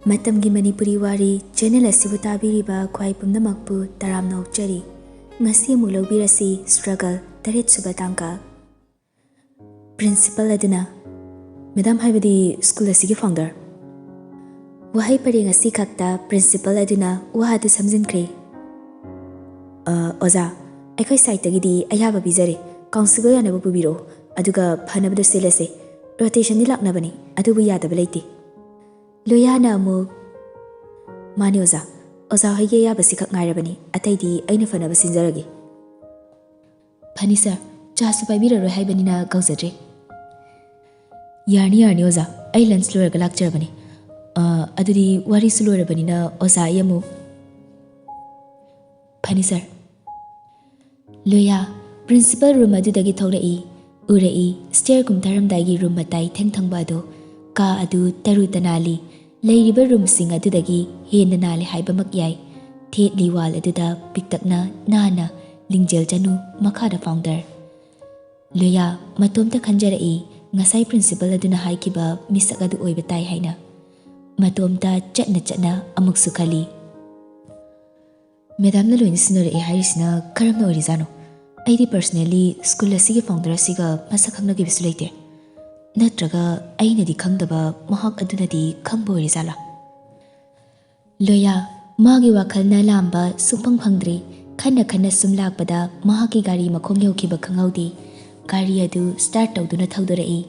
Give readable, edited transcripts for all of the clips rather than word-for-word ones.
Matamgi Manipuri Wari channel asibu tabiriba khwai pumnamakpu taramna okchari ngasi amuk lobirasi struggle taret suba tangka principal aduna madam haibadi school asigi founder wahai pare ngasi khakta principal aduna wahadu samjinkhre oza aikhoi site tagidi ayaba bizare council yanabu pubiro aduga phanabdu selase rotation ni laknabani adubu yadaba leiti Loyana amuk mani oza hoige yabasi khak ngairabani ataidi aina fanaba sinjaragi phani sir chasu paibira roi haibanina gaujadre yarni oza ai lunch loraga lakcharabani adudi wari sulораbanina oza yamu phani sir loya principal room adudagi thaurai urai stair kumtaramdagi room matai thengthangba do ka adu taru tanali leiriba room sing adudagi hena nali haibamak yai thetli wal aduda piktakna nana lingjel janu makhada founder loya matomta khanjarai ngasai principal aduna haikiba misak adu oiba tai haina matomta chatna amuk sukhali madam na loin sinore e hairisna karamna orizano aidi personally school asigi founder asiga masak khangna gi bisulete natraga ainadi khangdaba mahak adunadi khangbo rizala loya magi wakhalna lamba supang phangdri khana sumlakpada mahaki gari makhong yaukiba khangaudi gari adu start tawduna thawdorai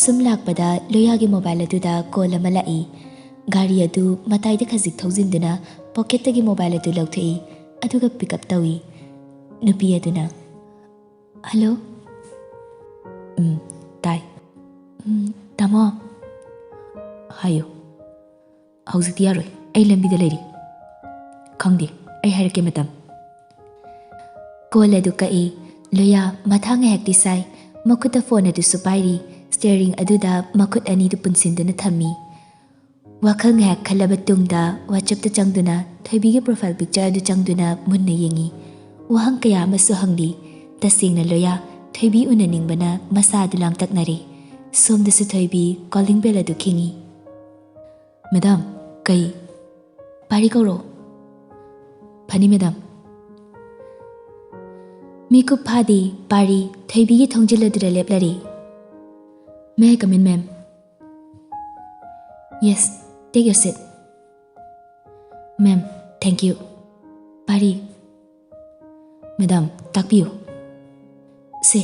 sumlakpada loya gi mobile aduda call amalai gari adu matai da khazik thawjinduna pocket tagi mobile adu lauthai aduga pick up tawi nupi aduna hello tai tamo hayo hauzik yaroi ai lambi da leri khangdi ai harke matam call adu kai loya mathang hekti sai makuta phone adu supairi steering aduda makut ani du punsinduna thammi wakhang hek khalaba tungda whatsapp ta changduna thoibi ge profile picture adu changduna munna yengi wahang kaya masu hangdi tasingna loya thoibi unaningbana masa adu langtaknari somda su thoibi calling bell adu khingi madam kai pari kauro phani madam Miku phadi pari thoibi gi thongjil adura leplari may I come in ma'am yes take your seat ma'am thank you pari madam takpiyo se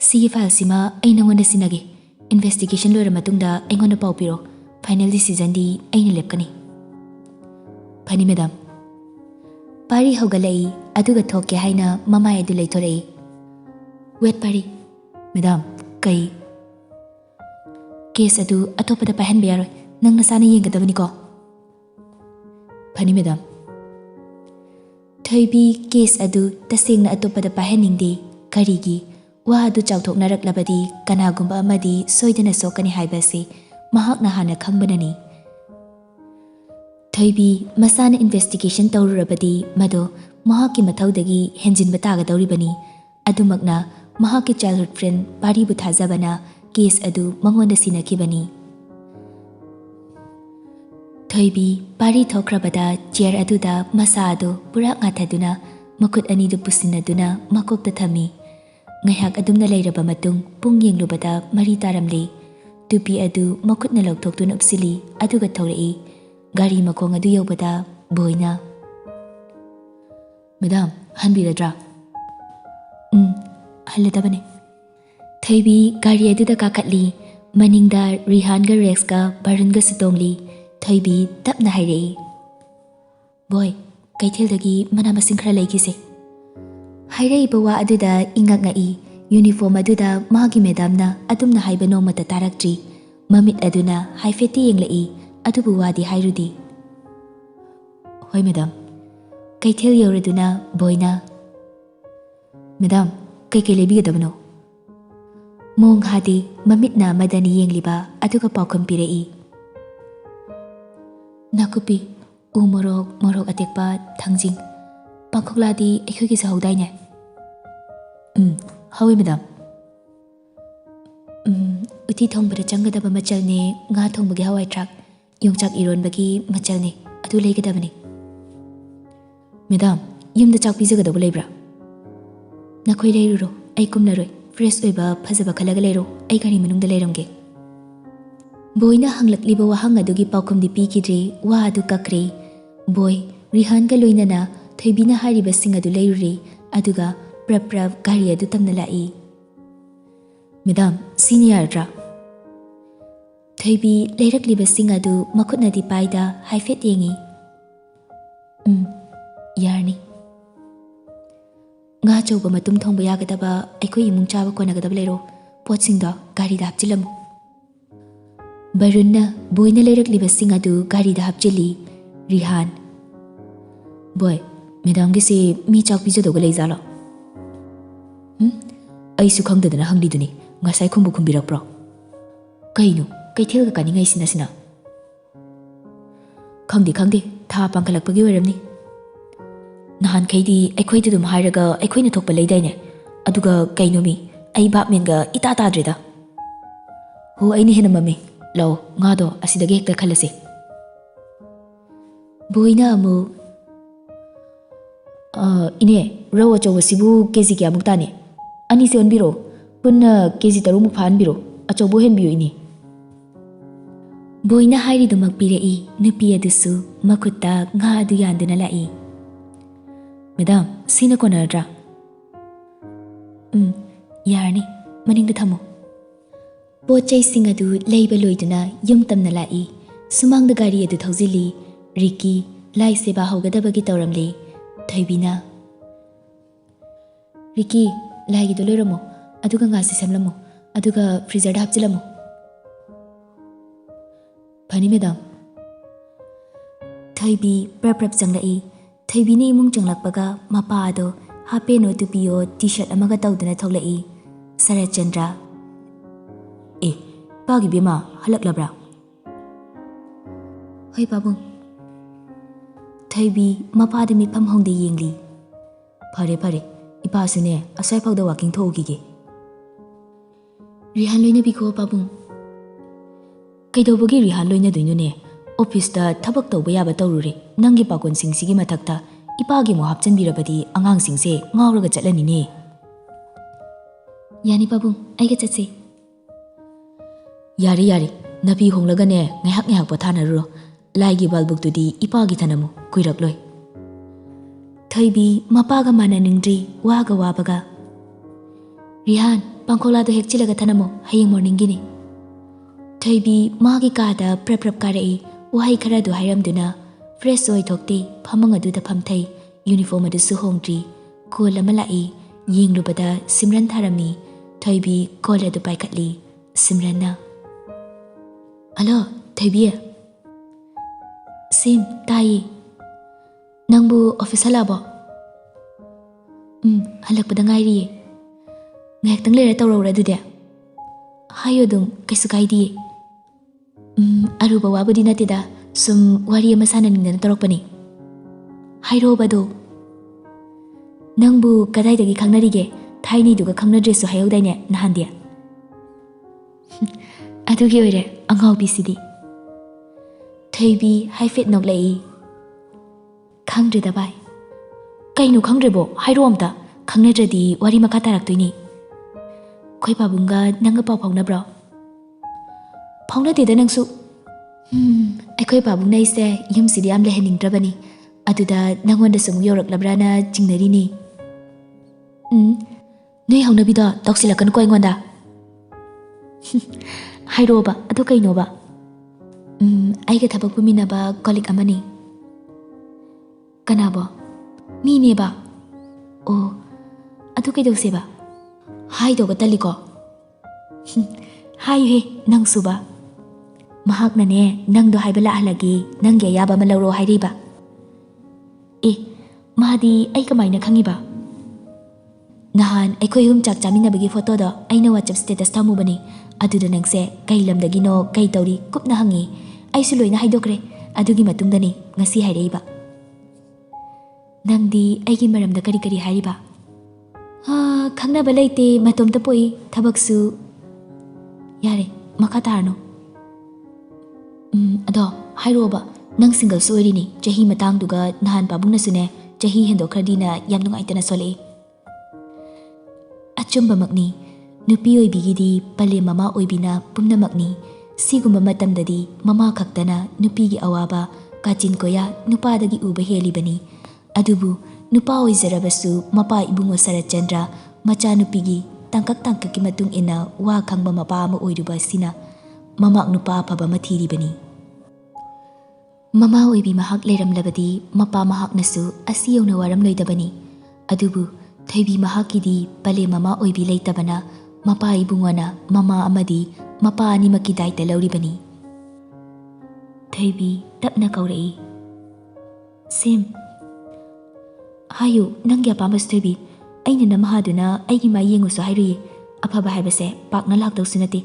sigi file sima ai nangonda sinage investigation loira matungda aingonda pau piro final decision di aina lepkani phani madam pari hogalai aduga thokke haina mamai adu leithorai wait pari madam kai case adu atopada pahan biyaroi nang nasana yengadabani ko phani madam thoibi case adu tasengna atopada pahaningdi karigi wa adu chawthoknaraklabadi kanagumba amadi soidana sokani haibasi mahakna hana khangbanani thoibi masana investigation tawrurabadi mado mahaki mathaudagi henjinba tagadawribani adumakna mahaki childhood friend pari bu thajabana case adu mangonda sinakibani thoibi pari thokrabada chair aduda masa adu pura ngathaduna makut ani du pusinaduna makokta thami ngaiak adumna leiraba matung pung yenglubada mari taramle tupi adu makutna lawthoktuna upsili aduga thaurai gari makong adu yobada boina madam hanbiradra halladabane thoibi gari aduda kakatli maningda rihan ga rex ga barun ga sitongli thoibi tapna hairei boy kaithildagi mana masing khara laigise hairei bawa aduda ingak ngai uniform aduda magi madamna adumna haiba nomata taraktri mamit aduna haifeti yenglai adubu wadi hairudi hoi madam kaithil yoraduna boina madam kai lebigadabno mong hadi mamitna madani yengliba aduga paukham pirei nakupi morok atekpa thangjing pakhokladi ekhogi sahudaine hawi madam uti thongbada changadaba machalne nga thongbagi hawai track ꯌꯣꯡꯆꯥꯛ ꯏꯔꯣꯟꯕꯒꯤ ꯃꯆꯜꯅꯤ, ꯑꯗꯨ ꯂꯩꯒꯗꯕꯅꯤ꯫ Madam, ꯌꯨꯝꯗ ꯆꯥꯛ ꯄꯤꯖꯒꯗꯧꯕ ꯂꯩꯕ꯭ꯔꯥ? ꯅꯈꯣꯏ ꯂꯩꯔꯨꯔꯣ, ꯑꯩ ꯀꯨꯝꯂꯔꯣꯏ꯫ Fresh ꯑꯣꯏꯕ ꯐꯖꯕ ꯈꯜꯂꯒ ꯂꯩꯔꯣ, ꯑꯩ ꯒꯥꯔꯤ ꯃꯅꯨꯡꯗ ꯂꯩꯔꯝꯒꯦ꯫ ꯕꯣꯏꯅ ꯍꯪꯂꯛꯂꯤꯕ ꯋꯥꯍꯪ ꯑꯗꯨꯒꯤ ꯄꯥꯎꯈꯨꯝꯗꯤ ꯄꯤꯈꯤꯗ꯭ꯔꯤ, ꯋꯥ ꯑꯗꯨ ꯀꯛꯈ꯭ꯔꯦ꯫ ꯕꯣꯏ ꯔꯤꯍꯥꯟꯒ ꯂꯣꯏꯅꯅ ꯊꯣꯏꯕꯤꯅ ꯍꯥꯏꯔꯤꯕꯁꯤꯡ ꯑꯗꯨ ꯂꯩꯔꯨꯔꯦ, ꯑꯗꯨꯒ ꯄ꯭ꯔꯞ ꯄ꯭ꯔꯞ ꯒꯥꯔꯤ ꯑꯗꯨ ꯇꯝꯅ ꯂꯥꯛꯏ꯫ ꯃꯦꯗꯥꯝ, ꯁꯤꯅ ꯌꯥꯔꯗ꯭ꯔꯥ? ꯊꯣꯏꯕꯤ ꯂꯩꯔꯛꯂꯤꯕꯁꯤꯡ ꯑꯗꯨ ꯃꯈꯨꯠꯅꯗꯤ ꯄꯥꯏꯗ ꯍꯥꯏꯐꯦꯠ ꯌꯦꯡꯉꯤ꯫ ꯌꯥꯔꯅꯤ꯫ ꯉꯥ ꯑꯆꯧꯕ ꯃꯇꯨꯝ ꯊꯣꯡꯕ ꯌꯥꯒꯗꯕ, ꯑꯩꯈꯣꯏ ꯏꯃꯨꯡ ꯆꯥꯕ ꯀꯣꯟꯅꯒꯗꯕ ꯂꯩꯔꯣ꯫ ꯄꯣꯠꯁꯤꯡꯗꯣ ꯒꯥꯔꯤꯗ ꯍꯥꯞꯆꯤꯜꯂꯝꯃꯨ꯫ ꯕꯔꯨꯟꯅ ꯕꯣꯏꯅ ꯂꯩꯔꯛꯂꯤꯕꯁꯤꯡ ꯑꯗꯨ ꯒꯥꯔꯤꯗ ꯍꯥꯞꯆꯤꯜꯂꯤ꯫ ꯔꯤꯍꯥꯟ: ꯕꯣꯏ, ꯃꯦꯗꯥꯝꯒꯤꯁꯤ ꯃꯤ ꯆꯥꯛ ꯄꯤꯖꯗꯧꯕ ꯂꯩꯖꯥꯠꯂꯣ? ꯑꯩꯁꯨ ꯈꯪꯗꯗꯅ ꯍꯪꯂꯤꯗꯨꯅꯤ, ꯉꯁꯥꯏ ꯈꯨꯝꯕꯨ ꯈꯨꯝꯕꯤꯔꯛꯄ꯭ꯔꯣ? ꯀꯩꯅꯣ, ꯀꯩꯊꯦꯜꯒ ꯀꯥꯅꯤꯡꯉꯩꯁꯤꯅ? ꯈꯪꯗꯦ, ꯊꯥ ꯄꯥꯡꯈꯠꯂꯛꯄꯒꯤ ꯑꯣꯏꯔꯝꯅꯤ꯫ ꯅꯍꯥꯟꯈꯩꯗꯤ ꯑꯩꯈꯣꯏꯗ ꯑꯗꯨꯝ ꯍꯥꯏꯔꯒ ꯑꯩꯈꯣꯏꯅ ꯊꯣꯛꯄ ꯂꯩꯗꯥꯏꯅꯦ, ꯑꯗꯨꯒ ꯀꯩꯅꯣꯃꯤ, ꯑꯩ ꯚꯥꯞꯃꯦꯟꯒ ꯏꯇꯥ ꯇꯥꯗ꯭ꯔꯦꯗ꯫ ꯍꯣ, ꯑꯩꯅ ꯍꯦꯟꯅ ꯃꯝꯃꯤ꯫ ꯂꯥꯛꯑꯣ, ꯉꯥꯗꯣ ꯑꯁꯤꯗꯒꯤ ꯍꯦꯛꯇ ꯈꯜꯂꯁꯤ꯫ ꯕꯣꯏꯅ ꯑꯃꯨꯛ: ꯏꯅꯦ, ꯔꯧ ꯑꯆꯧꯕꯁꯤꯕꯨ ꯀꯦꯖꯤ ꯀꯌꯥꯃꯨꯛ ꯇꯥꯅꯤ? ꯑꯅꯤꯁꯦ ꯑꯣꯟꯕꯤꯔꯣ, ꯄꯨꯟꯅ ꯀꯦꯖꯤ 3ꯃꯨꯛ ꯐꯥꯍꯟꯕꯤꯔꯣ, ꯑꯆꯧꯕ ꯑꯣꯏꯍꯟꯕꯤꯌꯨ ꯏꯅꯦ꯫ ꯕꯣꯏꯅ ꯍꯥꯏꯔꯤꯗꯨꯃꯛ ꯄꯤꯔꯛꯏ꯫ ꯅꯨꯄꯤ ꯑꯗꯨꯁꯨ ꯃꯈꯨꯠꯇ ꯉꯥ ꯑꯗꯨ ꯌꯥꯟꯗꯨꯅ ꯂꯥꯛꯏ꯫ ꯃꯦꯗꯥꯝ, ꯁꯤꯅ ꯀꯣꯟꯅꯔꯗ꯭ꯔꯥ? ꯌꯥꯔꯅꯤ, ꯃꯅꯤꯡꯗ ꯊꯝꯃꯣ꯫ ꯄꯣꯠ ꯆꯩꯁꯤꯡ ꯑꯗꯨ ꯂꯩꯕ ꯂꯣꯏꯗꯨꯅ ꯌꯨꯝ ꯇꯝꯅ ꯂꯥꯛꯏ꯫ ꯁꯨꯃꯥꯡꯗ ꯒꯥꯔꯤ ꯑꯗꯨ ꯊꯧꯖꯤꯜꯂꯤ꯫ ꯔꯤꯀꯤ ꯂꯥꯏ ꯁꯦꯕꯥ ꯍꯧꯒꯗꯕꯒꯤ ꯇꯧꯔꯝꯂꯦ꯫ ꯊꯣꯏꯕꯤꯅ: ꯔꯤꯀꯤ, ꯂꯥꯏꯒꯤꯗꯣ ꯂꯣꯏꯔꯝꯃꯣ, ꯑꯗꯨꯒ ꯉꯥꯁꯤ ꯁꯦꯝꯂꯝꯃꯣ, ꯑꯗꯨꯒ ꯐ꯭ꯔꯤꯖꯔꯗ ꯍꯥꯞꯆꯤꯜꯂꯝꯃꯣ꯫ ꯐꯅꯤ ꯃꯦꯗꯥꯝ꯫ ꯊꯣꯏꯕꯤ ꯄ꯭ꯔꯞ ꯄ꯭ꯔꯞ ꯆꯪꯂꯛꯏ꯫ ꯊꯣꯏꯕꯤꯅ ꯏꯃꯨꯡ ꯆꯪꯂꯛꯄꯒ ꯃꯄꯥ ꯑꯗꯣ ꯍꯥꯄꯦꯟꯅꯣ ꯇꯨꯄꯤꯌꯣ ꯇꯤ-ꯁꯔꯠ ꯑꯃꯒ ꯇꯧꯗꯨꯅ ꯊꯣꯛꯂꯛꯏ꯫ ꯁꯔꯠꯆꯟꯗ꯭ꯔ: ꯏꯄꯥꯒꯤ ꯕꯦꯝꯃ ꯍꯜꯂꯛꯂꯕ꯭ꯔꯥ? ꯍꯣꯏ ꯄꯥꯕꯨꯡ꯫ ꯊꯣꯏꯕꯤ ꯃꯄꯥꯗ ꯃꯤꯠꯐꯝ ꯍꯣꯡꯗ ꯌꯦꯡꯂꯤ꯫ ꯐꯔꯦ, ꯏꯄꯥꯁꯨꯅꯦ ꯑꯁ꯭ꯋꯥꯏꯐꯥꯎꯗ ꯋꯥꯀꯤꯡ ꯊꯣꯛꯎꯈꯤꯒꯦ꯫ ꯔꯤꯍꯥꯟ ꯂꯣꯏꯅꯕꯤꯈꯣ ꯄꯥꯕꯨꯡ꯫ ꯀꯩꯗꯧꯕꯒꯤ ꯔꯤꯍꯥꯟ ꯂꯣꯏꯅꯗꯣꯏꯅꯣꯅꯦ? ꯑꯣꯐꯤꯁꯇ ꯊꯕꯛ ꯇꯧꯕ ꯌꯥꯕ ꯇꯧꯔꯨꯔꯦ, ꯅꯪꯒꯤ ꯄꯥꯈꯣꯟꯁꯤꯡꯁꯤꯒꯤ ꯃꯊꯛꯇ ꯏꯄꯥꯒꯤ ꯑꯃꯨꯛ ꯍꯥꯞꯆꯤꯟꯕꯤꯔꯕꯗꯤ ꯑꯉꯥꯡꯁꯤꯡꯁꯦ ꯉꯥꯎꯔꯒ ꯆꯠꯂꯅꯤꯅꯦ꯫ ꯌꯥꯅꯤ ꯄꯥꯕꯨꯡ, ꯑꯩꯒ ꯆꯠꯁꯤ꯫ ꯌꯥꯔꯦ, ꯅꯥꯄꯤ ꯍꯣꯡꯂꯒꯅꯦ ꯉꯥꯏꯍꯥꯛ ꯄꯣꯊꯥꯅꯔꯨꯔꯣ꯫ ꯂꯥꯏꯒꯤ ꯕꯥꯜꯕꯨꯛꯇꯨꯗꯤ ꯏꯄꯥꯒꯤ ꯊꯅꯝꯃꯨ, ꯀꯨꯏꯔꯛꯂꯣꯏ꯫ ꯊꯣꯏꯕꯤ ꯃꯄꯥꯒ ꯃꯥꯟꯅꯅꯤꯡꯗ꯭ꯔꯤ, ꯋꯥꯒ ꯋꯥꯕꯒ꯫ ꯔꯤꯍꯥꯟ, ꯄꯥꯡꯈꯣꯛꯂꯥꯗꯣ ꯍꯦꯛꯆꯤꯜꯂꯒ ꯊꯅꯝꯃꯣ, ꯍꯌꯦꯡ ꯃꯣꯔꯅꯤꯡꯒꯤꯅꯤ꯫ ꯊꯣꯏꯕꯤ ꯃꯥꯒꯤ ꯀꯥꯗ ꯄ꯭ꯔꯞ ꯄ꯭ꯔꯞ ꯀꯥꯔꯛꯏ꯫ ꯋꯥꯍꯩ ꯈꯔꯗꯨ ꯍꯥꯏꯔꯝꯗꯨꯅ ꯐ꯭ꯔꯦꯁ ꯑꯣꯏꯊꯣꯛꯇꯦ, ꯐꯃꯨꯡ ꯑꯗꯨꯗ ꯐꯝꯊꯩ꯫ ꯌꯨꯅꯤꯐꯣꯔꯝ ꯑꯗꯨꯁꯨ ꯍꯣꯡꯗ꯭ꯔꯤ꯫ ꯀꯣꯜ ꯑꯃ ꯂꯥꯛꯏ꯫ ꯌꯦꯡꯂꯨꯕꯗ ꯁꯤꯝꯔꯟ ꯊꯥꯔꯝꯃꯤ꯫ ꯊꯣꯏꯕꯤ ꯀꯣꯜ ꯑꯗꯨ ꯄꯥꯏꯈꯠꯂꯤ꯫ ꯁꯤꯝꯔꯟꯅ: ꯍꯜꯂꯣ ꯊꯣꯏꯕꯤ꯫ ꯁꯤꯝ, ꯇꯥꯏꯌꯦ꯫ ꯅꯪꯕꯨ ꯑꯣꯐꯤꯁ ꯍꯜꯂꯛꯑꯕꯣ? ꯍꯜꯂꯛꯄꯗ ꯉꯥꯏꯔꯤꯌꯦ꯫ ꯉꯥꯏꯍꯥꯛꯇꯪ ꯂꯩꯔ ꯇꯧꯔꯛꯎꯔ ꯑꯗꯨꯗꯤ? ꯍꯥꯏꯌꯣ ꯑꯗꯨꯝ, ꯀꯩꯁꯨ ꯀꯥꯏꯗꯤꯌꯦ꯫ ꯑꯔꯨꯕ ꯋꯥꯕꯨꯗꯤ ꯅꯠꯇꯦꯗ, ꯁꯨꯝ ꯋꯥꯔꯤ ꯑꯃ ꯁꯥꯟꯅꯅꯤꯡꯗꯅ ꯇꯧꯔꯛꯄꯅꯤ꯫ ꯍꯥꯏꯔꯛꯑꯣꯕ ꯑꯗꯣ꯫ ꯅꯪꯕꯨ ꯀꯗꯥꯏꯗꯒꯤ ꯈꯪꯅꯔꯤꯒꯦ? ꯊꯥꯏꯅꯩꯗꯨꯒ ꯈꯪꯅꯗ꯭ꯔꯦꯁꯨ ꯍꯥꯏꯍꯧꯗꯥꯏꯅꯦ ꯅꯍꯥꯟꯗꯤ? ꯑꯗꯨꯒꯤ ꯑꯣꯏꯔꯦ, ꯑꯉꯥꯎꯕꯤꯁꯤꯗꯤ꯫ ꯊꯣꯏꯕꯤ ꯍꯥꯏꯐꯦꯠ ꯅꯣꯛꯂꯛꯏ꯫ ꯈꯪꯗ꯭ꯔꯦꯗ ꯚꯥꯏ꯫ ꯀꯩꯅꯣ ꯈꯪꯗ꯭ꯔꯦꯕꯣ? ꯍꯥꯏꯔꯛꯑꯣ ꯑꯝꯇ, ꯈꯪꯅꯗ꯭ꯔꯗꯤ ꯋꯥꯔꯤ ꯃꯈꯥ ꯇꯥꯔꯛꯇꯣꯏꯅꯤ꯫ ꯑꯩꯈꯣꯏ ꯄꯥꯕꯨꯡꯒ ꯅꯪꯒ ꯄꯥꯎ ꯐꯥꯎꯅꯕ꯭ꯔꯣ? ꯐꯥꯎꯅꯗꯦꯗ ꯅꯪꯁꯨ꯫ ꯑꯩꯈꯣꯏ ꯄꯥꯕꯨꯡꯅ ꯑꯩꯁꯦ ꯌꯨꯝꯁꯤꯗ ꯌꯥꯝ ꯂꯩꯍꯟꯅꯤꯡꯗ꯭ꯔꯕꯅꯤ, ꯑꯗꯨꯗ ꯅꯪꯉꯣꯟꯗꯁꯨ ꯑꯃꯨꯛ ꯌꯧꯔꯛꯂꯕ꯭ꯔꯥꯅ ꯆꯤꯡꯅꯔꯤꯅꯤ꯫ ꯅꯣꯏ ꯍꯧꯅꯕꯤꯗꯣ ꯇꯧꯁꯤꯜꯂꯛꯀꯅꯨꯀꯣ ꯑꯩꯉꯣꯟꯗ꯫ ꯍꯥꯏꯔꯛꯑꯣꯕ, ꯑꯗꯨ ꯀꯩꯅꯣꯕ? ꯑꯩꯒ ꯊꯕꯛ ꯄꯨꯃꯤꯟꯅꯕ ꯀꯣꯂꯤꯛ ꯑꯃꯅꯤ꯫ ꯀꯅꯥꯕꯣ? ꯃꯤꯅꯦꯕ꯫ ꯑꯣ, ꯑꯗꯨ ꯀꯩꯗꯧꯁꯦꯕ? ꯍꯥꯏꯗꯧꯕ ꯇꯜꯂꯤꯀꯣ? ꯍꯥꯏꯌꯨꯍꯦ ꯅꯪꯁꯨꯕ꯫ ꯃꯍꯥꯛꯅꯅꯦ ꯅꯪꯗꯣ ꯍꯥꯏꯕ ꯂꯥꯛꯍꯜꯂꯒꯦ, ꯅꯪꯒꯤ ꯑꯌꯥꯕ ꯑꯃ ꯂꯧꯔꯣ ꯍꯥꯏꯔꯤꯕ꯫ ꯃꯥꯗꯤ ꯑꯩ ꯀꯃꯥꯏꯅ ꯈꯪꯉꯤꯕ? ꯅꯍꯥꯟ ꯑꯩꯈꯣꯏ ꯑꯍꯨꯝ ꯆꯥꯛ ꯆꯥꯃꯤꯟꯅꯕꯒꯤ ꯐꯣꯇꯣꯗꯣ ꯑꯩꯅ ꯋꯥꯆꯞ ꯁ꯭ꯇꯦꯇꯁ ꯊꯝꯃꯨꯕꯅꯤ, ꯑꯗꯨꯗ ꯅꯪꯁꯦ ꯀꯩ ꯂꯝꯗꯒꯤꯅꯣ, ꯀꯩ ꯇꯧꯔꯤ ꯀꯨꯞꯅ ꯍꯪꯉꯤ꯫ ꯑꯩꯁꯨ ꯂꯣꯏꯅ ꯍꯥꯏꯗꯣꯛꯈ꯭ꯔꯦ꯫ ꯑꯗꯨꯒꯤ ꯃꯇꯨꯡꯗꯅꯤ ꯉꯁꯤ ꯍꯥꯏꯔꯛꯏꯕ꯫ ꯅꯪꯗꯤ ꯑꯩꯒꯤ ꯃꯔꯝꯗ ꯀꯔꯤ ꯀꯔꯤ ꯍꯥꯏꯔꯤꯕ? ꯈꯪꯅꯕ ꯂꯩꯇꯦ, ꯃꯇꯣꯝꯇ ꯄꯣꯛꯏ, ꯊꯕꯛꯁꯨ... ꯌꯥꯔꯦ, ꯃꯈꯥ ꯇꯥꯔꯅꯨ꯫ ꯑꯗꯣ ꯍꯥꯏꯔꯣꯕ ꯅꯪ ꯁꯤꯡꯒꯜ ꯁꯣꯏꯔꯤꯅꯤ ꯆꯍꯤ ꯃꯇꯥꯡꯗꯨꯒ ꯅꯍꯥꯟ ꯄꯥꯕꯨꯡꯅꯁꯨꯅꯦ ꯆꯍꯤ ꯍꯦꯟꯗꯣꯛꯈ꯭ꯔꯗꯤꯅ ꯌꯥꯝ ꯅꯨꯡꯉꯥꯏꯇꯅ ꯁꯣꯜꯂꯛꯏ ꯑꯆꯨꯝꯕꯃꯛꯅꯤ ꯅꯨꯄꯤ ꯑꯣꯏꯕꯤꯒꯤꯗꯤ ꯄꯂꯦꯝ ꯃꯃꯥ ꯑꯣꯏꯕꯤꯅ ꯄꯨꯝꯅꯃꯛꯅꯤ ꯁꯤꯒꯨꯝꯕ ꯃꯇꯝꯗꯗꯤ ꯃꯃꯥ ꯈꯛꯇꯅ ꯅꯨꯄꯤꯒꯤ ꯑꯋꯥꯕ ꯀꯥꯆꯤꯟ ꯀꯣꯌꯥ ꯅꯨꯄꯥꯗꯒꯤ ꯎꯕ ꯍꯦꯜꯂꯤꯕꯅꯤ ꯑꯗꯨꯕꯨ ꯅꯨꯄꯥ ꯑꯣꯏꯖꯔꯕꯁꯨ ꯃꯄꯥ ꯏꯕꯨꯡꯉꯣ ꯁꯔꯠꯆꯟꯗ꯭ꯔ ꯃꯆꯥꯅꯨꯄꯤꯒꯤ ꯇꯥꯡꯀꯛ ꯇꯥꯡꯀꯛꯀꯤ ꯃꯇꯨꯡ ꯏꯟꯅ ꯋꯥ ꯈꯪꯕ ꯃꯄꯥ ꯑꯃ ꯑꯣꯏꯔꯨꯕ ꯑꯁꯤꯅ ꯃꯃꯥꯛ ꯅꯨꯄꯥ ꯑꯐꯕ ꯑꯃ ꯊꯤꯔꯤꯕꯅꯤ ꯃꯃꯥ ꯑꯣꯏꯕꯤ ꯃꯍꯥꯛ ꯂꯩꯔꯝꯂꯕꯗꯤ ꯃꯄꯥ ꯃꯍꯥꯛꯅꯁꯨ ꯑꯁꯤ ꯌꯧꯅ ꯋꯥꯔꯝꯂꯣꯏꯗꯕꯅꯤ ꯑꯗꯨꯕꯨ ꯊꯣꯏꯕꯤ ꯃꯍꯥꯛꯀꯤꯗꯤ ꯄꯂꯦꯝ ꯃꯃꯥ ꯑꯣꯏꯕꯤ ꯂꯩꯇꯕꯅ ꯃꯄꯥ ꯏꯕꯨꯡꯉꯣꯅ ꯃꯃꯥ ꯑꯃꯗꯤ ꯃꯄꯥ ꯑꯅꯤꯃꯛꯀꯤ ꯗꯥꯏꯇ ꯂꯧꯔꯤꯕꯅꯤ ꯊꯣꯏꯕꯤ ꯇꯞꯅ ꯀꯧꯔꯛꯏ ꯁꯤꯝ ꯍꯥꯏꯌꯨ ꯅꯪꯒꯤ ꯑꯄꯥꯝꯕꯁꯨ ꯊꯣꯏꯕꯤ ꯑꯩꯅ ꯅꯃꯍꯥꯗꯨꯅ ꯑꯩꯒꯤ ꯃꯥꯏ ꯌꯦꯡꯉꯨꯁꯨ ꯍꯥꯏꯔꯨꯏ ꯑꯐꯕ ꯍꯥꯏꯕꯁꯦ ꯄꯥꯛꯅ ꯂꯥꯛꯇꯧꯁꯨ ꯅꯠꯇꯦ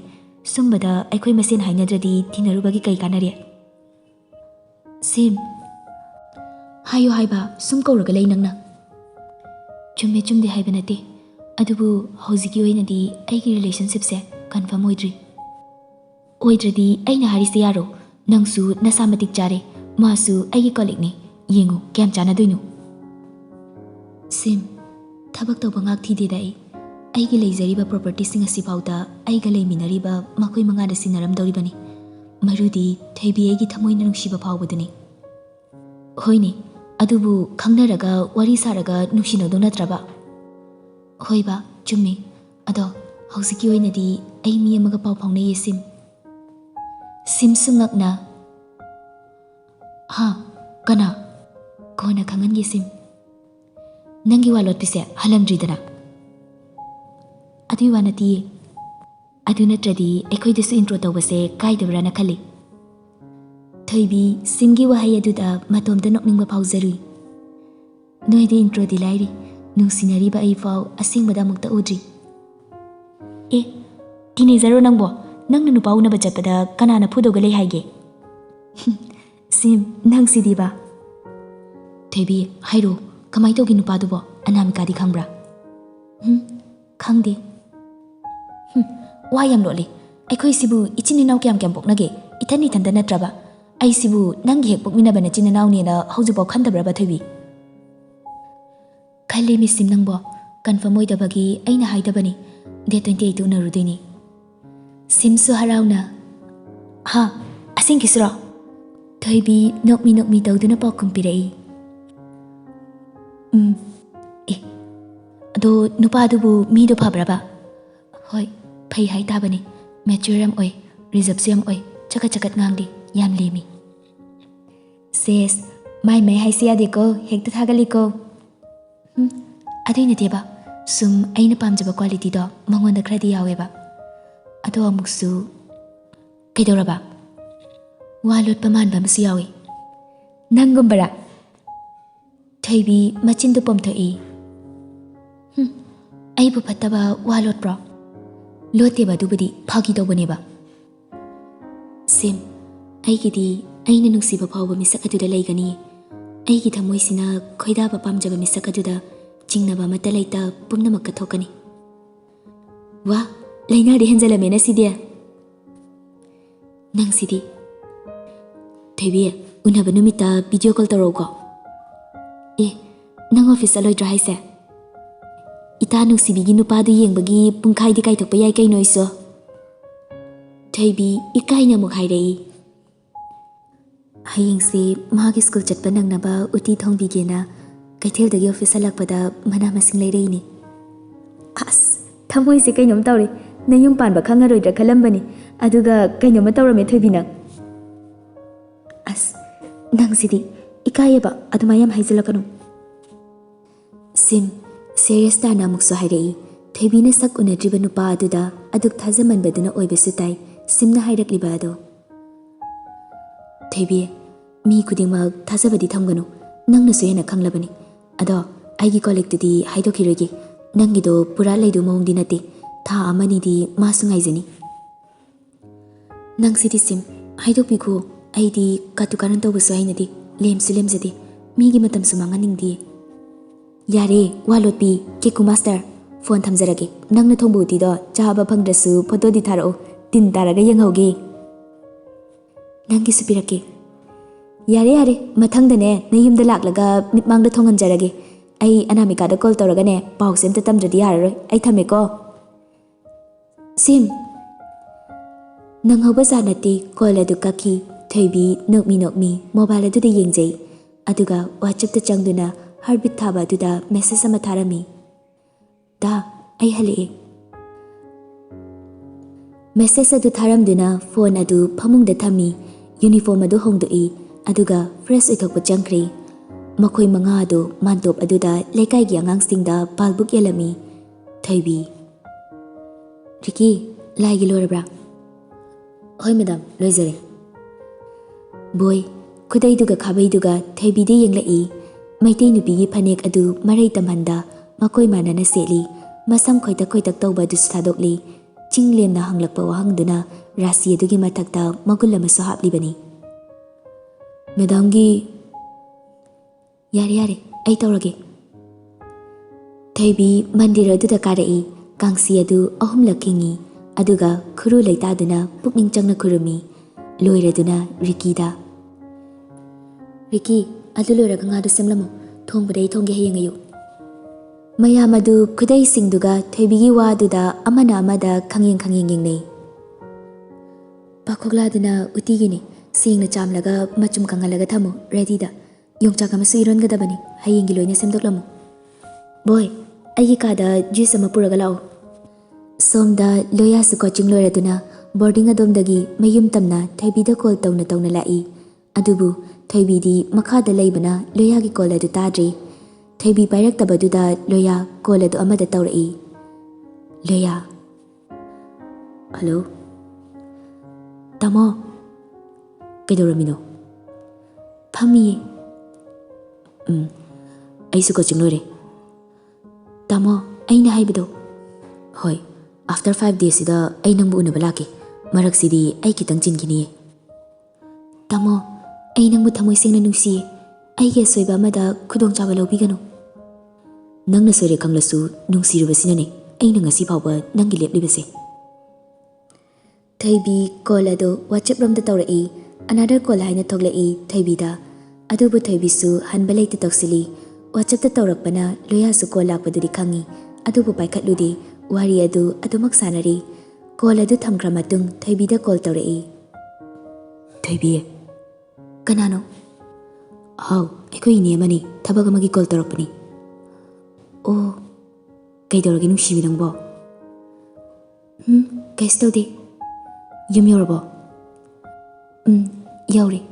ꯁꯨꯝꯕꯗ ꯑꯩꯈꯣꯏ ꯃꯁꯦꯟ ꯍꯥꯏꯅꯗ꯭ꯔꯗꯤ ꯊꯤꯅꯔꯨꯕꯒꯤ ꯀꯩ ꯀꯥꯟꯅꯔꯦ ꯁꯤꯝ ꯍꯥꯏꯌꯨ ꯍꯥꯏꯕ ꯁꯨꯝ ꯀꯧꯔꯒ ꯂꯩ ꯅꯪꯅ ꯆꯨꯝꯃꯦ ꯆꯨꯝꯗꯦ ꯍꯥꯏꯕ ꯅꯠꯇꯦ ꯑꯗꯨꯕꯨ ꯍꯧꯖꯤꯛꯀꯤ ꯑꯣꯏꯅꯗꯤ ꯑꯩꯒꯤ ꯔꯤꯂꯦꯁꯟꯁꯤꯞꯁꯦ ꯀꯟꯐꯥꯔꯝ ꯑꯣꯏꯗ꯭ꯔꯗꯤ ꯑꯩꯅ ꯍꯥꯏꯔꯤꯁꯦ ꯌꯥꯔꯣ ꯅꯪꯁꯨ ꯅꯁꯥ ꯃꯇꯤꯛ ꯆꯥꯔꯦ ꯃꯥꯁꯨ ꯑꯩꯒꯤ ꯀꯣꯂꯤꯛꯅꯤ ꯌꯦꯡꯉꯨ ꯀꯌꯥꯝ ꯆꯥꯟꯅꯗꯣꯏꯅꯣ ꯁꯤꯝ ꯊꯕꯛ ꯇꯧꯕ ꯉꯥꯛ ꯊꯤꯗꯦꯗ ꯑꯩꯒꯤ ꯂꯩꯖꯔꯤꯕ ꯄ꯭ꯔꯣꯄꯔꯇꯤꯁꯤꯡ ꯑꯁꯤꯐꯥꯎꯗ ꯑꯩꯒ ꯂꯩꯃꯤꯟꯅꯔꯤꯕ ꯃꯈꯣꯏ ꯃꯉꯥꯗ ꯁꯤꯟꯅꯔꯝꯗꯧꯔꯤꯕꯅꯤ ꯃꯔꯨꯗꯤ ꯊꯣꯏꯕꯤ ꯑꯩꯒꯤ ꯊꯃꯣꯏꯅ ꯅꯨꯡꯁꯤꯕ ꯐꯥꯎꯕꯗꯨꯅꯤ ꯍꯣꯏꯅꯦ ꯑꯗꯨꯕꯨ ꯈꯪꯅꯔꯒ ꯋꯥꯔꯤ ꯁꯥꯔꯒ ꯅꯨꯡꯁꯤꯅꯗꯧ ꯅꯠꯇ꯭ꯔꯕ ꯍꯣꯏꯕ ꯆꯨꯝꯃꯤ ꯑꯗꯣ ꯍꯧꯖꯤꯛꯀꯤ ꯑꯣꯏꯅꯗꯤ ꯑꯩ ꯃꯤ ꯑꯃꯒ ꯄꯥꯎ ꯐꯥꯎꯅꯩꯌꯦ ꯁꯤꯝꯁꯨ ꯉꯛꯅ ꯍꯥ ꯀꯅꯥ ꯀꯣꯟꯅ ꯈꯪꯍꯟꯒꯦ ꯁꯤꯝ ꯅꯪꯒꯤ ꯋꯥꯂꯣꯠꯄꯤꯁꯦ ꯍꯜꯂꯝꯗ꯭ꯔꯤꯗꯅ ꯑꯗꯨꯏ ꯋꯥ ꯅꯠꯇꯤꯌꯦ ꯑꯗꯨ ꯅꯠꯇ꯭ꯔꯗꯤ ꯑꯩꯈꯣꯏꯗꯁꯨ ꯏꯟꯇ꯭ꯔꯣ ꯇꯧꯕꯁꯦ ꯀꯥꯏꯗꯕ꯭ꯔꯥꯅ ꯈꯜꯂꯤ ꯊꯣꯏꯕꯤ ꯁꯤꯝꯒꯤ ꯋꯥꯍꯩ ꯑꯗꯨꯗ ꯃꯇꯣꯝꯇ ꯅꯣꯛꯅꯤꯡꯕ ꯐꯥꯎꯖꯔꯨꯏ ꯅꯣꯏꯗꯤ ꯏꯟꯇ꯭ꯔꯣꯗꯤ ꯂꯥꯏꯔꯤ ꯅꯨꯡꯁꯤꯅꯔꯤꯕ ꯑꯩꯐꯥꯎ ꯑꯁꯦꯡꯕꯗ ꯑꯃꯨꯛꯇ ꯎꯗ꯭ꯔꯤ ꯑꯦ ꯇꯤꯅꯦꯖꯔꯣ ꯅꯪꯕꯣ ꯅꯪꯅ ꯅꯨꯄꯥ ꯎꯅꯕ ꯆꯠꯄꯗ ꯀꯅꯥꯅ ꯐꯨꯗꯧꯒ ꯂꯩ ꯍꯥꯏꯒꯦ ꯁꯤꯝ ꯅꯪꯁꯤꯗꯤꯕ ꯊꯣꯏꯕꯤ ꯍꯥꯏꯔꯣ ꯀꯃꯥꯏ ꯇꯧꯒꯦ ꯅꯨꯄꯥꯗꯨꯕꯣ ꯑꯅꯥꯃꯤꯀꯥꯗꯤ ꯈꯪꯕ꯭ꯔꯥ ꯈꯪꯗꯦ ꯋꯥ ꯌꯥꯝ ꯂꯣꯠꯂꯤ ꯑꯩꯈꯣꯏꯁꯤꯕꯨ ꯏꯆꯤꯟ ꯏꯅꯥꯎ ꯀꯌꯥꯝ ꯄꯣꯛꯅꯒꯦ ꯏꯊꯟꯇ ꯅꯠꯇ꯭ꯔꯕ ꯑꯩꯁꯤꯕꯨ ꯅꯪꯒꯤ ꯍꯦꯛ ꯄꯣꯛꯃꯤꯟꯅꯕ ꯅꯆꯤꯟ ꯏꯅꯥꯎꯅꯦꯅ ꯍꯧꯖꯤꯛꯐꯥꯎ ꯈꯟꯗꯕ꯭ꯔꯕ ꯊꯣꯏꯕꯤ ꯈꯜꯂꯤ ꯃꯤꯁꯤꯝ ꯅꯪꯕꯣ ꯀꯟꯐꯥꯔꯝ ꯑꯣꯏꯗꯕꯒꯤ ꯑꯩꯅ ꯍꯥꯏꯗꯕꯅꯤ ꯗꯦꯠ 28 ꯎꯅꯔꯨꯗꯣꯏꯅꯤ ꯁꯤꯝꯁꯨ ꯍꯔꯥꯎꯅ ꯍꯥ ꯑꯁꯦꯡꯀꯤꯁꯨꯔꯣ ꯊꯣꯏꯕꯤ ꯅꯣꯛꯃꯤ ꯇꯧꯗꯨꯅ ꯄꯥꯎꯈꯨꯝ ꯄꯤꯔꯛꯏ ꯑꯦ ꯑꯗꯣ ꯅꯨꯄꯥꯗꯨꯕꯨ ꯃꯤꯗꯣ ꯐꯕ꯭ꯔꯕ ꯍꯣꯏ ꯐꯩ ꯍꯥꯏ ꯇꯥꯕꯅꯤ ꯃꯦꯆ꯭ꯌꯨꯔ ꯌꯥꯝ ꯑꯣꯏ ꯔꯤꯖꯔꯞꯁꯨ ꯌꯥꯝ ꯑꯣꯏ ꯆꯀꯠ ꯉꯥꯡꯗꯦ ꯌꯥꯝ ꯂꯦꯝꯃꯤ ꯁꯦꯁ ꯃꯥꯏ ꯍꯥꯏꯁꯤ ꯌꯥꯗꯦꯀꯣ ꯍꯦꯛꯇ ꯊꯥꯒꯠꯂꯤꯀꯣ ꯑꯗꯨꯏ ꯅꯠꯇꯦꯕ ꯁꯨꯝ ꯑꯩꯅ ꯄꯥꯝꯖꯕ ꯀ꯭ꯋꯥꯂꯤꯇꯤꯗꯣ ꯃꯉꯣꯟꯗ ꯈꯔꯗꯤ ꯌꯥꯎꯋꯦꯕ ꯑꯗꯣ ꯑꯃꯨꯛꯁꯨ ꯀꯩꯗꯧꯔꯕ ꯋꯥ ꯂꯣꯠꯄ ꯃꯥꯟꯕ ꯑꯃꯁꯨ ꯌꯥꯎꯏ ꯅꯪꯒꯨꯝꯕꯔꯥ ꯊꯣꯏꯕꯤ ꯃꯆꯤꯟꯗꯨ ꯄꯣꯝꯊꯣꯛꯏ ꯑꯩꯕꯨ ꯐꯠꯇꯕ ꯋꯥ ꯂꯣꯠꯄ꯭ꯔꯣ ꯂꯣꯠꯇꯦꯕ ꯑꯗꯨꯕꯨꯗꯤ ꯐꯥꯒꯤ ꯇꯧꯕꯅꯦꯕ ꯁꯤꯝ ꯑꯩꯒꯤꯗꯤ ꯑꯩꯅ ꯅꯨꯡꯁꯤꯕ ꯐꯥꯎꯕ ꯃꯤꯁꯛ ꯑꯗꯨꯗ ꯂꯩꯒꯅꯤ ꯑꯩꯒꯤ ꯊꯃꯣꯏꯁꯤꯅ ꯈꯣꯏꯗꯥꯕ ꯄꯥꯝꯖꯕ ꯃꯤꯁꯛ ꯑꯗꯨꯗ ꯆꯤꯡꯅꯕ ꯑꯃꯠꯇ ꯂꯩꯇ ꯄꯨꯝꯅꯃꯛꯀ ꯊꯣꯛꯀꯅꯤ ꯋꯥ ꯂꯩꯅꯥꯗꯤ ꯍꯦꯟꯖꯜꯂꯝꯃꯦꯅ ꯁꯤꯗꯤ ꯅꯪꯁꯤꯗꯤ ꯊꯣꯏꯕꯤ ꯎꯅꯕ ꯅꯨꯃꯤꯠꯇ ꯚꯤꯗꯤꯑꯣ ꯀꯣꯜ ꯇꯧꯔꯛꯎꯀꯣ ꯑꯦ ꯅꯪ ꯑꯣꯐꯤꯁ ꯆꯠꯂꯣꯏꯗ꯭ꯔꯥ ꯍꯥꯏꯁꯦ ꯏꯇꯥ ꯅꯨꯡꯁꯤꯕꯤꯒꯤ ꯅꯨꯄꯥꯗꯨ ꯌꯦꯡꯕꯒꯤ ꯄꯨꯡꯈꯥꯏꯗꯤ ꯀꯥꯏꯊꯣꯛꯄ ꯌꯥꯏ ꯀꯩꯅꯣ ꯑꯩꯁꯨ ꯊꯣꯏꯕꯤ ꯏꯀꯥꯏꯅ ꯑꯃꯨꯛ ꯍꯥꯏꯔꯛꯏ ꯍꯌꯦꯡꯁꯦ ꯃꯥꯒꯤ ꯁ꯭ꯀꯨꯜ ꯆꯠꯄ ꯅꯪꯅꯕ ꯎꯇꯤ ꯊꯣꯡꯕꯤꯒꯦꯅ ꯀꯩꯊꯦꯜꯗꯒꯤ ꯑꯣꯐꯤꯁ ꯍꯜꯂꯛꯄꯗ ꯃꯅꯥ ꯃꯁꯤꯡ ꯂꯩꯔꯛꯏꯅꯤ ꯑꯁ ꯊꯃꯣꯏꯁꯦ ꯀꯩꯅꯣꯝ ꯇꯧꯔꯤ ꯅꯌꯨꯝ ꯄꯥꯟꯕ ꯈꯪꯉꯔꯣꯏꯗ꯭ꯔꯥ ꯈꯜꯂꯝꯕꯅꯤ ꯑꯗꯨꯒ ꯀꯩꯅꯣꯝꯃ ꯇꯧꯔꯝꯃꯦ ꯊꯣꯏꯕꯤ ꯅꯪ ꯑꯁ ꯅꯪꯁꯤꯗꯤ ꯏꯀꯥꯏꯌꯦꯕ ꯑꯗꯨꯃꯥꯏꯅ ꯌꯥꯝ ꯍꯥꯏꯖꯤꯜꯂꯛꯀꯅꯨ ꯁꯤꯝ ꯁꯦꯔꯤꯌꯁ ꯇꯥꯅ ꯑꯃꯨꯛꯁꯨ ꯍꯥꯏꯔꯛꯏ ꯊꯣꯏꯕꯤꯅ ꯁꯛ ꯎꯅꯗ꯭ꯔꯤꯕ ꯅꯨꯄꯥ ꯑꯗꯨꯗ ꯑꯗꯨꯛ ꯊꯥꯖꯃꯟꯕꯗꯨꯅ ꯑꯣꯏꯕꯁꯨ ꯇꯥꯏ ꯁꯤꯝꯅ ꯍꯥꯏꯔꯛꯂꯤꯕ ꯑꯗꯣ ꯊꯣꯏꯕꯤ ꯃꯤ ꯈꯨꯗꯤꯡꯃꯛ ꯊꯥꯖꯕꯗꯤ ꯊꯝꯒꯅꯨ ꯅꯪꯅꯁꯨ ꯍꯦꯟꯅ ꯈꯪꯂꯕꯅꯤ ꯑꯗꯣ ꯑꯩꯒꯤ ꯀꯣꯂꯤꯛꯇꯨꯗꯤ ꯍꯥꯏꯗꯣꯛꯈꯤꯔꯣꯏꯒꯦ ꯅꯪꯒꯤꯗꯣ ꯄꯨꯔꯥ ꯂꯩꯗꯧ ꯃꯑꯣꯡꯗꯤ ꯅꯠꯇꯦ ꯊꯥ ꯑꯃꯅꯤꯗꯤ ꯃꯥꯁꯨ ꯉꯥꯏꯖꯅꯤ ꯅꯪꯁꯤꯗꯤ ꯁꯤꯝ ꯍꯥꯏꯗꯣꯛꯄꯤꯈꯣ ꯑꯩꯗꯤ ꯀꯥꯇꯨ ꯀꯥꯔꯟ ꯇꯧꯕꯁꯨ ꯍꯩꯅꯗꯦ ꯂꯦꯝꯁꯨ ꯂꯦꯝꯖꯗꯦ ꯃꯤꯒꯤ ꯃꯇꯝꯁꯨ ꯃꯥꯡꯍꯟꯅꯤꯡꯗꯦ ꯌꯥꯔꯦ ꯋꯥ ꯂꯣꯠꯄꯤ ꯀꯦꯀꯨ ꯃꯥꯁꯇꯔ ꯐꯣꯟ ꯊꯝꯖꯔꯒꯦ ꯅꯪꯅ ꯊꯣꯡꯕ ꯎꯇꯤꯗꯣ ꯆꯥꯕ ꯐꯪꯗ꯭ꯔꯁꯨ ꯐꯣꯇꯣꯗꯤ ꯊꯥꯔꯛꯑꯣ ꯇꯤꯟ ꯇꯥꯔꯒ ꯌꯦꯡꯍꯧꯒꯦ ꯅꯪꯒꯤꯁꯨ ꯄꯤꯔꯛꯀꯦ Yare yare, mathangdane nayumda laklaga mitmangda thonganjarage. Ai Anamikada call tawragane paw semta tamdradi yararoi. Ai thameko. Sim. Nanghauba zanati call adu kaki. Thoibi nokmi mobile aduda yengjai. Aduga WhatsApp ta changduna heartbeat thaba aduda message ama tharami. Da ai hale. Message adu tharamduna phone adu phamungda thami. Uniform adu hongdoi. Aduga fresh oithokpa changkri. Makhoi manga adu mantop aduda lekai gi angangsingda balbuk yelami. Thoibi. Ricky, laigi lorabra. Hoi madam, loizare. Boy, khudai duga khabai duga Thoibi de yenglai. Maitei nupigi phanek adu marai tamhanda makhoi manana seli. Masam khoitak tawba du sadokli. Chinglemna hanglakpa wahangduna rasi adugi mathakta magul amasu haplibani. Madamgi Yare, ai tawrage. Thoibi mandira aduda karai, kangsi adu ahumlak kingi, aduga khuru leitaduna pukning changna khurumi, loiraduna Ricky da. Ricky, adu loiraga ngadu semlamo, thongbadai thongge hayang ayu. Mayam adu khudai singduga Thoibigi wa aduda amana amada khangyeng yengnei. Pakokladuna utigini, singna chamlaga machum kangalaga thamo, ready da. Yongchak amasu irongadabani hayengi loina semdoklamo. Boy, aigi kada juice ama puraga lao. Somda loya su coaching loiraduna boarding adomdagi mayum tamna Thoibi da call tawna lai. Adubu Thoibi di makhada laibana loya gi call adu tadri. Thoibi pairaktabaduda loya call adu amada tawrai. Loya. Hello. Tamo. Kedoramino. Phami. Aisu coaching lore. Tamo, aina haibado. Hoi, after 5 days ida ai nangbu unaba laki. Marak sidi ai kitang chingini. Tamo, ai nangbu thamoi sengna nungsi. Ai ge soiba amada khudong chaba lobigano. Nangna soire kanglasu nungsi rubasinane. Ai na ngasi phawba nangi leplibase. Thoibi call ado WhatsApp rom da tawrai. Another call haina thoglai Thoibi da. Adubu Thoibi su hanbalai ta toksili. WhatsApp ta tawrakpana loya su call lakpadudi khangi. Adubu paikhatludi wari adu adumak sanari. Call adu thamkra matung Thoibi da call tawrai. Thoibi. Kanano? How? Eko ini amani thabak amagi call tawrakpani. Oh. Kaidoragi nungsibi nangbo? Kaise tawdi? Yum yorabo? Yauri.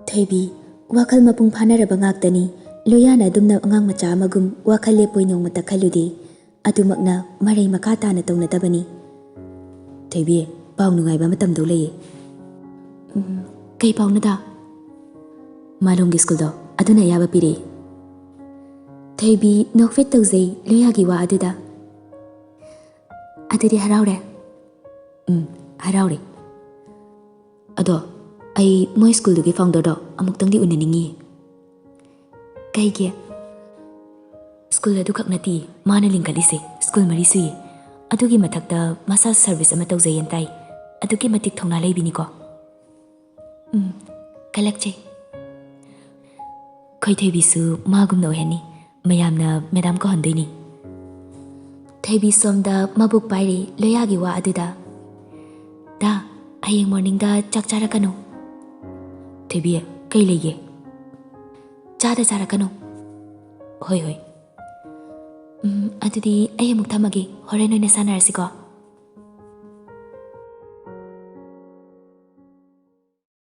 Thoibi, wakal mapung phanaraba ngaktani, loyana dumna angang macha amagum wakal lepoi nongmata khaludi, adumakna marai makha tana tawnatabani. Thoibi, paw nungaiba matamdo leye. Kay paw na da? Malonggi school do, aduna yaba pire. Thoibi, nokfit tawzay loyagi wa aduda. Adudi haraure? Haraure. Ado, ai moi school dugi founder do amuktangdi unaningi. Kaigi? School adu kaknati mana lingkalise school marisui. Adugi mathakta massage service ama tawzayantai. Adugi matik thongna leibini ko. Kalakche. Khoi Thoibi su magum no heni. Mayamna madam ko handoini. Thoibi somda mabuk pairi loyagi wa aduda. Da, hayeng morning da chak charakano. Thoibi, kai leye? Chada charakano. Hoi. Adudi ay amuk thamagi horen oina sanarasi ko.